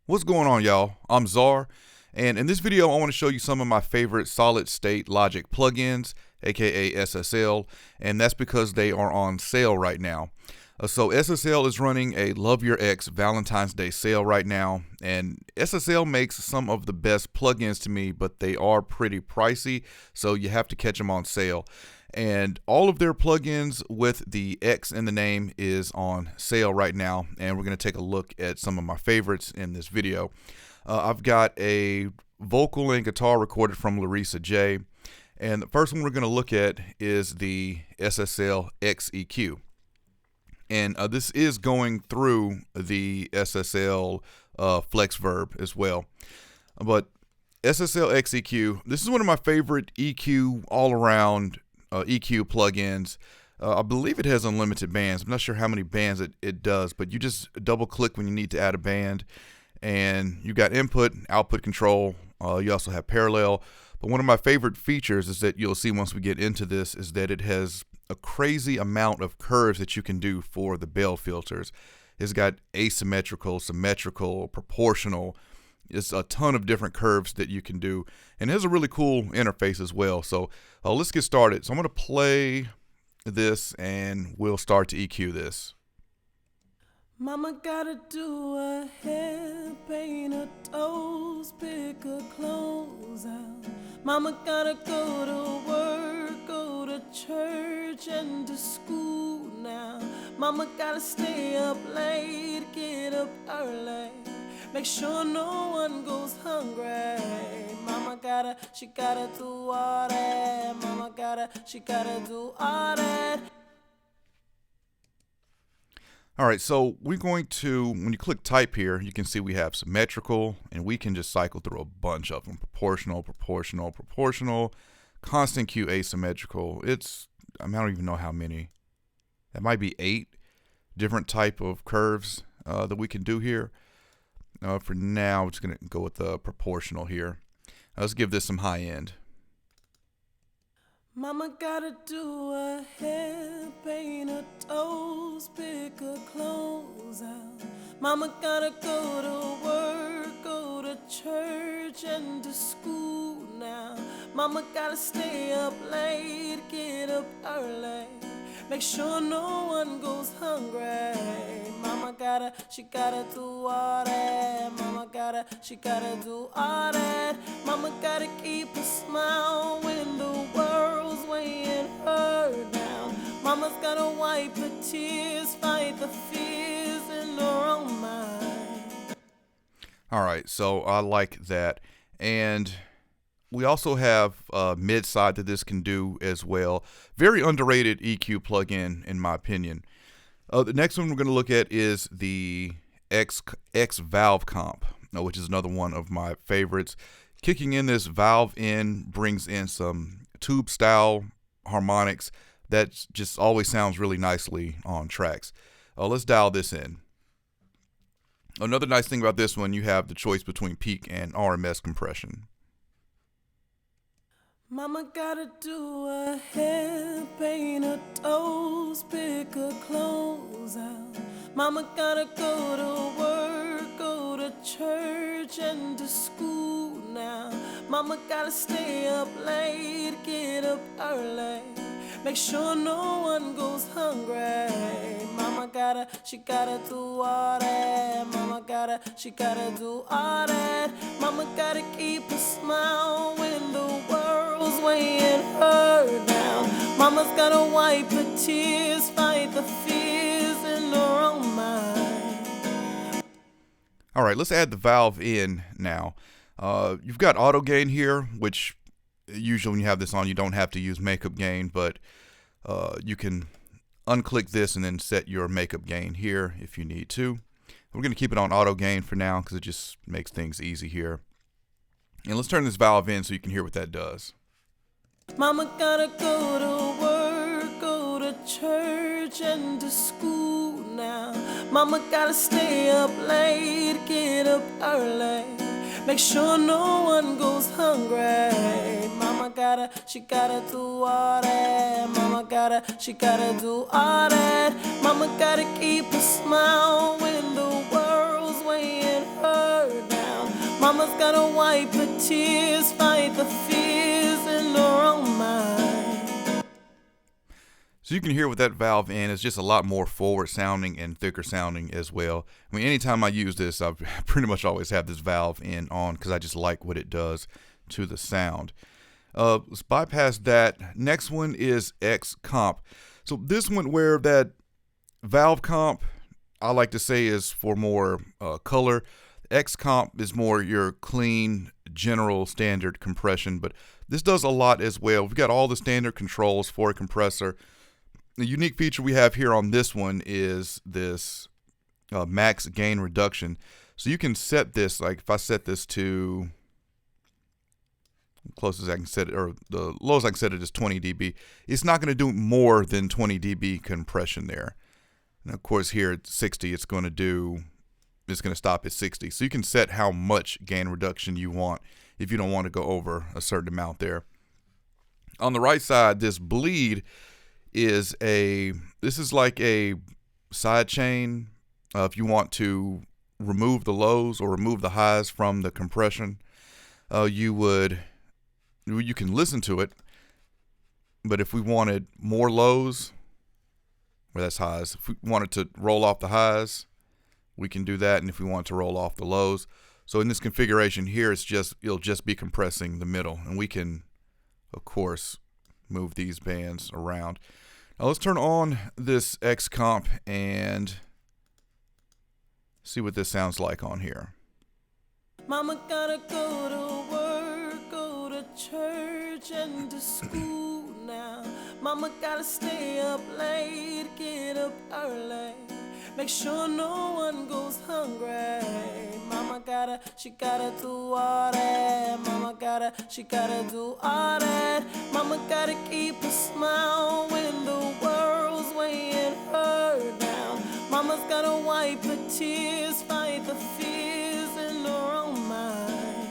What's going on, y'all? I'm Czar, and in this video I want to show you some of my favorite solid state logic plugins, aka SSL, and that's because they are on sale right now. So SSL is running a Love Your X Valentine's Day sale right now, and SSL makes some of the best plugins to me, but they are pretty pricey, so you have to catch them on sale. And all of their plugins with the X in the name is on sale right now, and we're going to take a look at some of my favorites in this video. I've got a vocal and guitar recorded from Larissa J, and the first one we're going to look at is the SSL XEQ. And this is going through the SSL XValve as well. But SSL XEQ, this is one of my favorite EQ all-around EQ plugins. I believe it has unlimited bands. I'm not sure how many bands it does, but you just double click when you need to add a band, and you got input, output control. You also have parallel. But one of my favorite features is that you'll see once we get into this is that it has a crazy amount of curves that you can do for the bell filters. It's got asymmetrical, symmetrical, proportional. It's a ton of different curves that you can do, and it has a really cool interface as well. So let's get started. So I'm going to play this and we'll start to EQ this. Mama gotta do her hair, paint her toes, pick her clothes out. Mama gotta go to work, go to church and to school now. Mama gotta stay up late, get up early, make sure no one goes hungry. Mama she gotta do all that. Mama she gotta do all that. All right, so we're going to, when you click type here, you can see we have symmetrical, and we can just cycle through a bunch of them. Proportional, proportional, proportional, constant Q asymmetrical. I don't even know how many. That might be 8 different type of curves that we can do here. For now, we're just going to go with the proportional here. Let's give this some high end. Mama gotta do her hair, paint her toes, pick her clothes out. Mama gotta go to work, go to church and to school now. Mama gotta stay up late, get up early, make sure no one goes hungry. Mama she gotta do all that. Mama she gotta do all that. Mama gotta keep a smile when the world's weighing her down. Mama's gotta wipe her tears, fight the fears in her own mind. All right, so I like that. And we also have mid-side that this can do as well. Very underrated EQ plugin, in my opinion. The next one we're going to look at is the X-valvecomp, which is another one of my favorites. Kicking in this valve in brings in some tube-style harmonics that just always sounds really nicely on tracks. Let's dial this in. Another nice thing about this one, you have the choice between peak and RMS compression. Mama gotta do her hair, paint her toes, pick her clothes out. Mama gotta go to work, go to church and to school now. Mama gotta stay up late, get up early, make sure no one goes hungry. Mama she gotta do all that. Mama she gotta do all that. Mama gotta keep a smile when the world's weighing her down. Mama's gotta wipe her tears, fight the fears in her own mind. All right, let's add the valve in now. You've got auto gain here, which usually when you have this on, you don't have to use makeup gain, but you can unclick this and then set your makeup gain here if you need to. We're going to keep it on auto gain for now because it just makes things easy here. And let's turn this valve in so you can hear what that does. Mama gotta go to work, go to church and to school now. Mama gotta stay up late, get up early, make sure no one goes hungry. Mama she gotta do all that. Mama she gotta do all that. Mama gotta keep a smile when the world's weighing her Mama's gotta wipe the tears, fight the fears in her own mind. So you can hear with that valve in, it's just a lot more forward sounding and thicker sounding as well. I mean, anytime I use this, I pretty much always have this valve in on because I just like what it does to the sound. Let's bypass that. Next one is XComp. So this one, where that valve comp, I like to say, is for more color. XComp is more your clean, general, standard compression, but this does a lot as well. We've got all the standard controls for a compressor. The unique feature we have here on this one is this max gain reduction. So you can set this, like if I set this to closest I can set it, or the lowest I can set it is 20 dB. It's not going to do more than 20 dB compression there. And of course here at 60, it's going to stop at 60. So you can set how much gain reduction you want if you don't want to go over a certain amount there. On the right side, this bleed is this is like a side chain. If you want to remove the lows or remove the highs from the compression, you can listen to it, but if we wanted more lows, or that's highs, if we wanted to roll off the highs, we can do that, and if we want to roll off the lows. So in this configuration here, it'll just be compressing the middle, and we can, of course, move these bands around. Now let's turn on this XComp and see what this sounds like on here. Mama gotta go to work, go to church and to school now. Mama gotta stay up late, get up early, make sure no one goes hungry. She gotta do all that. She gotta do all that. Mama gotta keep a smile when the world's weighing her down. Mama's gotta wipe the tears, fight the fears in her own mind.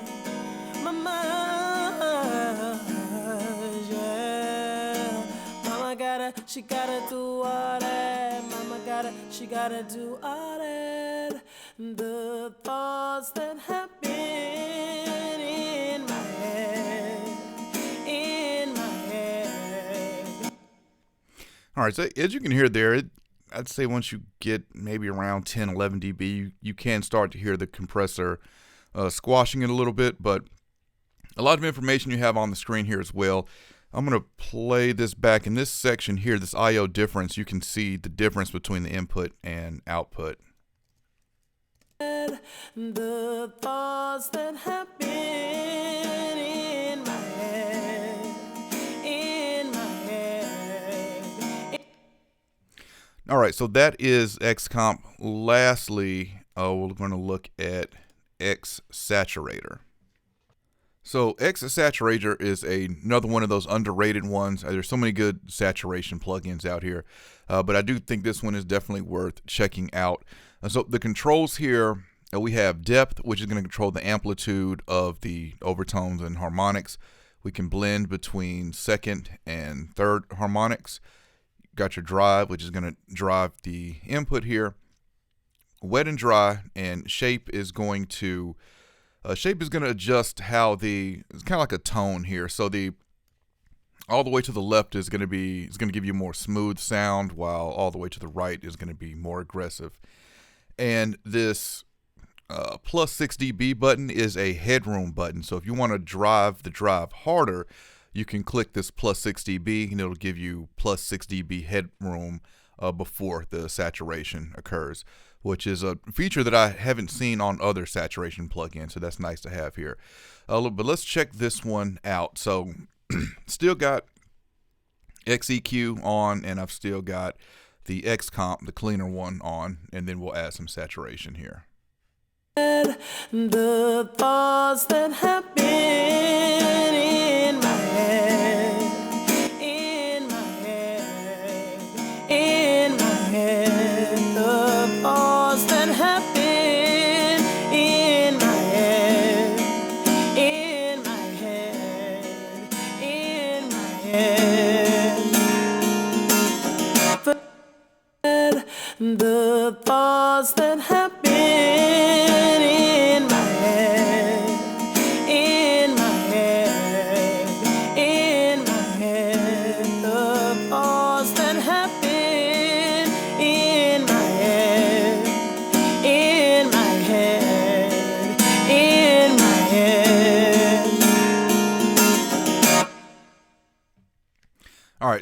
My mind, yeah. She gotta do all that. She gotta do all that. The thoughts that happen in my head. All right, so as you can hear there, I'd say once you get maybe around 10, 11 dB, you can start to hear the compressor squashing it a little bit, but a lot of information you have on the screen here as well. I'm going to play this back. In this section here, this I/O difference, you can see the difference between the input and output. The thoughts that happen in my head. All right, so that is XComp. Lastly, we're going to look at X-saturator. So X-saturator is another one of those underrated ones. There's so many good saturation plugins out here, but I do think this one is definitely worth checking out. So the controls here, we have depth, which is going to control the amplitude of the overtones and harmonics. We can blend between second and third harmonics. Got your drive, which is going to drive the input here. Wet and dry, and shape is going to adjust how it's kind of like a tone here. So all the way to the left is going to give you more smooth sound, while all the way to the right is going to be more aggressive. And this plus 6 dB button is a headroom button. So if you want to drive the drive harder, you can click this plus 6 dB and it'll give you plus 6 dB headroom before the saturation occurs, which is a feature that I haven't seen on other saturation plugins, so that's nice to have here. But let's check this one out. So still got XEQ on, and I've still got the XComp, the cleaner one, on, and then we'll add some saturation here. The thoughts that happen in my head, the thoughts that happen in my head, the thoughts that happen in my head.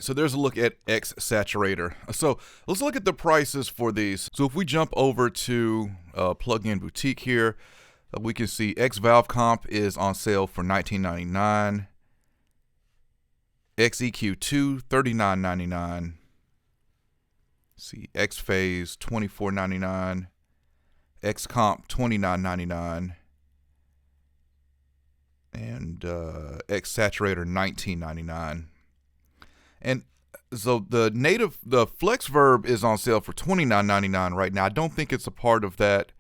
right, so there's a look at X-saturator. So let's look at the prices for these. So if we jump over to Plugin Boutique here, we can see X-valvecomp is on sale for $19.99. XEQ2 $39.99. See, X-phase $24.99. XComp $29.99. And X-saturator $19.99. And so the FlexVerb is on sale for $29.99 right now. I don't think it's a part of that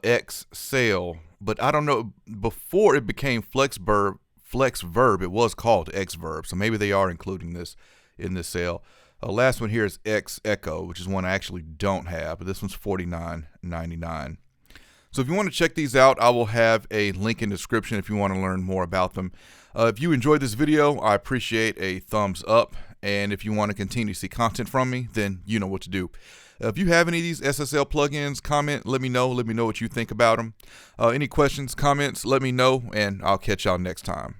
X sale, but I don't know. Before it became FlexVerb, it was called XVerb, so maybe they are including this in this sale. Last one here is X Echo, which is one I actually don't have, but this one's $49.99. So if you want to check these out, I will have a link in the description if you want to learn more about them. If you enjoyed this video, I appreciate a thumbs up. And if you want to continue to see content from me, then you know what to do. If you have any of these SSL plugins, comment, let me know. Let me know what you think about them. Any questions, comments, let me know, and I'll catch y'all next time.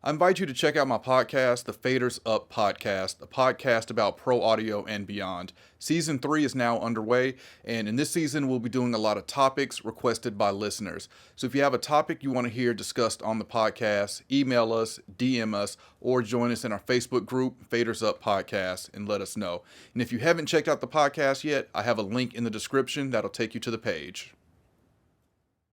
I invite you to check out my podcast, the Faders Up Podcast, a podcast about pro audio and beyond. Season 3 is now underway, and in this season, we'll be doing a lot of topics requested by listeners. So if you have a topic you want to hear discussed on the podcast, email us, DM us, or join us in our Facebook group, Faders Up Podcast, and let us know. And if you haven't checked out the podcast yet, I have a link in the description that'll take you to the page.